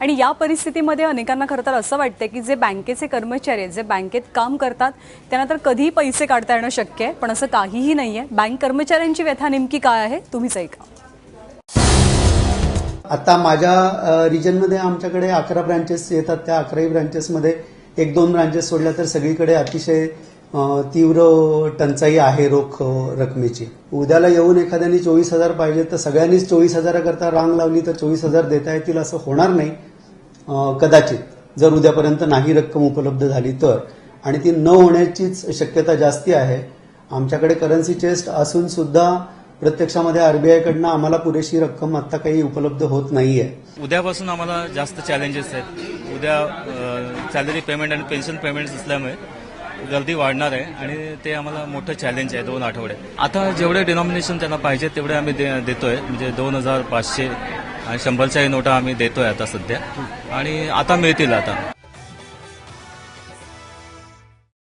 आणि या परिस्थितीमध्ये अनेकांना खरं तर असं वाटतं की जे बँकेचे कर्मचारी आहेत, जे बँकेत काम करतात, त्यांना तर कधीही पैसे काढता येणं शक्य आहे, पण असं काहीही नाहीये. बँक कर्मचाऱ्यांची व्यथा नेमकी काय आहे तुम्हीच ऐका. आता माझ्या रिजनमध्ये आमच्याकडे 11 ब्रांचेस येतात. त्या 11 ब्रांचेसमध्ये 1-2 ब्रांचेस सोडल्या तर सगळीकडे अतिशय तीव्र टंचाई आहे रोख रकमेची. उद्याला येऊन एखाद्याने 24,000 पाहिजे तर सगळ्यांनीच 24,000 करता रांग लावली तर 24,000 देता येतील असं होणार नाही कदाचित, जर उद्यापर्यंत नाही रक्कम उपलब्ध झाली तर. आणि ती न होण्याचीच शक्यता जास्ती आहे. आमच्याकडे करन्सी चेस्ट असून सुद्धा प्रत्यक्षामध्ये आरबीआयकडनं आम्हाला पुरेशी रक्कम आता काही उपलब्ध होत नाहीये. उद्यापासून आम्हाला जास्त चॅलेंजेस आहेत. उद्या सॅलरी पेमेंट आणि पेन्शन पेमेंट असल्यामुळे गर्दी वाढणार आहे आणि ते आम्हाला मोठं चॅलेंज आहे 2 आठवडे. आता जेवढे डिनॉमिनेशन त्यांना पाहिजे तेवढे आम्ही देतोय, म्हणजे 2,500 आणि 100च्याही नोटा आम्ही देतोय आता सध्या, आणि आता मिळतील आता.